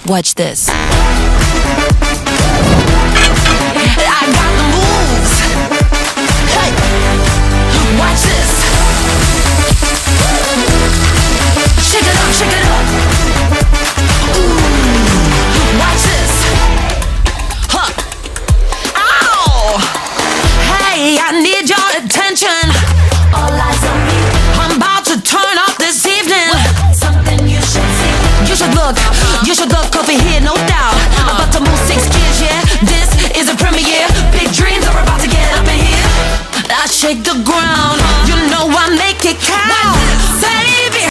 Watch this. I got the moves. Hey, watch this. Shake it up, shake it up. Ooh, watch this. Huh. Ow! Hey, I need your attention. All eyes on me. I'm about to turn up this evening. Something you should see. You should look over here, no doubt.